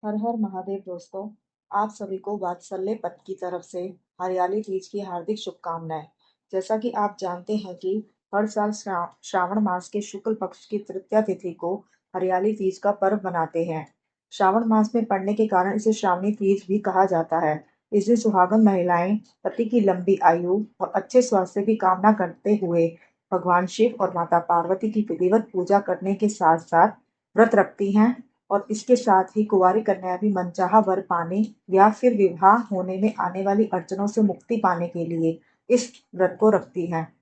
हर हर महादेव दोस्तों। आप सभी को वात्सल्य पथ की तरफ से हरियाली तीज की हार्दिक शुभकामनाएं। जैसा कि आप जानते हैं कि हर साल श्रावण मास के शुक्ल पक्ष की तृतीया तिथि को हरियाली तीज का पर्व मनाते हैं। श्रावण मास में पड़ने के कारण इसे श्रावणी तीज भी कहा जाता है। इस दिन सुहागन महिलाएं पति की लंबी आयु और अच्छे स्वास्थ्य की कामना करते हुए भगवान शिव और माता पार्वती की विधिवत पूजा करने के साथ साथ व्रत रखती हैं और इसके साथ ही कुंवारी कन्या भी मनचाहा वर पाने या फिर विवाह होने में आने वाली अड़चनों से मुक्ति पाने के लिए इस व्रत को रखती है।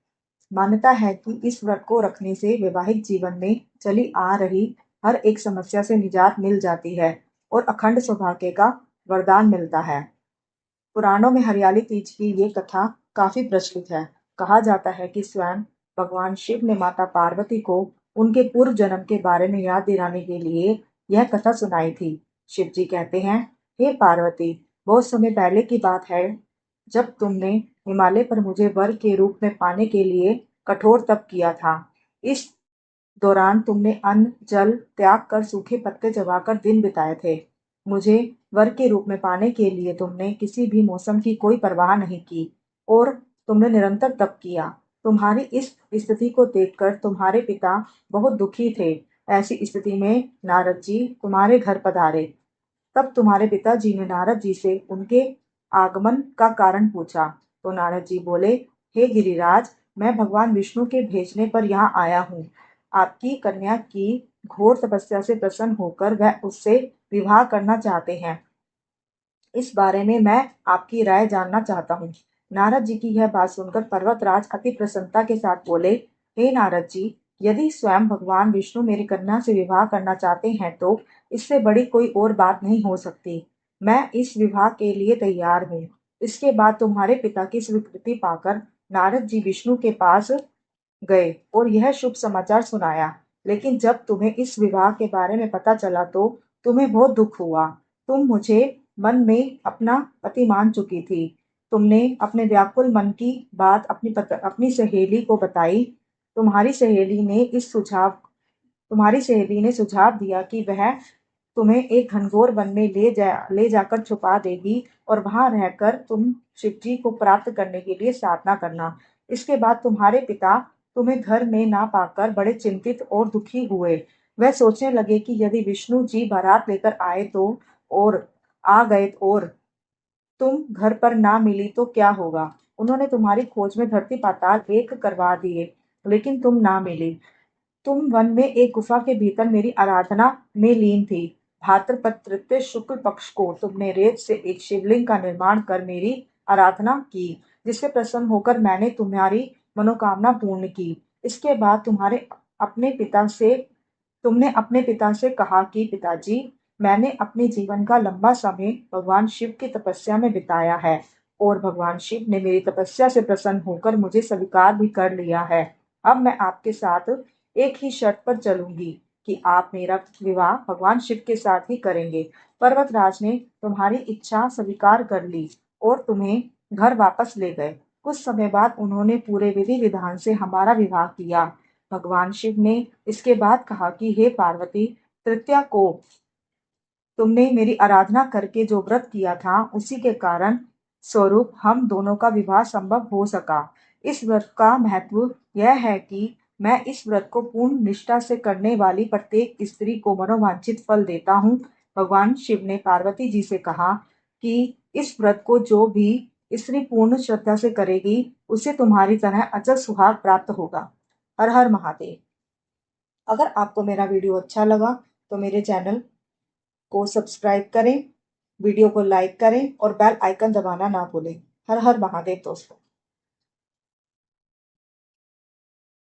मान्यता है कि इस व्रत को रखने से वैवाहिक जीवन में चली आ रही हर एक समस्या से निजात मिल जाती है और अखंड सौभाग्य का वरदान मिलता है। पुराणों में हरियाली तीज की ये कथा काफी प्रचलित है। कहा जाता है कि स्वयं भगवान शिव ने माता पार्वती को उनके पूर्व जन्म के बारे में याद दिलाने के लिए यह कथा सुनाई थी। शिव जी कहते हैं, हे पार्वती, बहुत समय पहले की बात है जब तुमने हिमालय पर मुझे वर के रूप में पाने के लिए कठोर तप किया था। इस दौरान तुमने अन्न जल त्याग कर सूखे पत्ते चबाकर दिन बिताए थे। मुझे वर के रूप में पाने के लिए तुमने किसी भी मौसम की कोई परवाह नहीं की और तुमने निरंतर तप किया। तुम्हारी इस स्थिति को देखकर तुम्हारे पिता बहुत दुखी थे। ऐसी स्थिति में नारद जी तुम्हारे घर पधारे। तब तुम्हारे पिताजी ने नारद जी से उनके आगमन का कारण पूछा। तो नारद जी बोले, हे गिरिराज, मैं भगवान विष्णु के भेजने पर यहाँ आया हूँ। आपकी कन्या की घोर तपस्या से प्रसन्न होकर वह उससे विवाह करना चाहते हैं। इस बारे में मैं आपकी राय जानना चाहता हूँ। नारद जी की यह बात सुनकर पर्वतराज अति प्रसन्नता के साथ बोले, हे नारद जी, यदि स्वयं भगवान विष्णु मेरी कन्या से विवाह करना चाहते हैं तो इससे बड़ी कोई और बात नहीं हो सकती। मैं इस विवाह के लिए तैयार हूँ। इसके बाद तुम्हारे पिता की स्वीकृति पाकर नारद जी विष्णु के पास गए और यह शुभ समाचार सुनाया। लेकिन जब तुम्हें इस विवाह के बारे में पता चला तो तुम्हें बहुत दुख हुआ। तुम मुझे मन में अपना पति मान चुकी थी। तुमने अपने व्याकुल मन की बात अपनी सहेली को बताई। तुम्हारी सहेली ने इस सुझाव तुम्हारी सहेली ने सुझाव दिया कि वह तुम्हें एक घनघोर वन में ले जाकर छुपा देगी और वहां रहकर तुम शिव जी को प्राप्त करने के लिए साधना करना। इसके बाद तुम्हारे पिता तुम्हें घर में ना पाकर बड़े चिंतित और दुखी हुए। वह सोचने लगे कि यदि विष्णु जी बारात लेकर आए तो और आ गए और तुम घर पर ना मिली तो क्या होगा। उन्होंने तुम्हारी खोज में धरती पाताल एक करवा दिए, लेकिन तुम ना मिली। तुम वन में एक गुफा के भीतर मेरी आराधना में लीन थी। भाद्रपद तृतीय शुक्ल पक्ष को तुमने रेत से एक शिवलिंग का निर्माण कर मेरी आराधना की, जिससे प्रसन्न होकर मैंने तुम्हारी मनोकामना पूर्ण की। इसके बाद तुमने अपने पिता से कहा कि पिताजी, मैंने अपने जीवन का लंबा समय भगवान शिव की तपस्या में बिताया है और भगवान शिव ने मेरी तपस्या से प्रसन्न होकर मुझे स्वीकार भी कर लिया है। अब मैं आपके साथ एक ही शर्त पर चलूंगी कि आप मेरा विवाह भगवान शिव के साथ ही करेंगे। पर्वतराज ने तुम्हारी इच्छा स्वीकार कर ली और तुम्हें घर वापस ले गए। कुछ समय बाद उन्होंने पूरे विधि विधान से हमारा विवाह किया। भगवान शिव ने इसके बाद कहा कि हे पार्वती, तृतीया को तुमने मेरी आराधना करके जो व्रत किया था उसी के कारण स्वरूप हम दोनों का विवाह संभव हो सका। इस व्रत का महत्व यह है कि मैं इस व्रत को पूर्ण निष्ठा से करने वाली प्रत्येक स्त्री को मनोवांछित फल देता हूँ। भगवान शिव ने पार्वती जी से कहा कि इस व्रत को जो भी स्त्री पूर्ण श्रद्धा से करेगी उसे तुम्हारी तरह अचल सुहाग प्राप्त होगा। हर हर महादेव। अगर आपको मेरा वीडियो अच्छा लगा तो मेरे चैनल को सब्सक्राइब करें, वीडियो को लाइक करें और बेल आइकन दबाना ना भूलें। हर हर महादेव दोस्तों।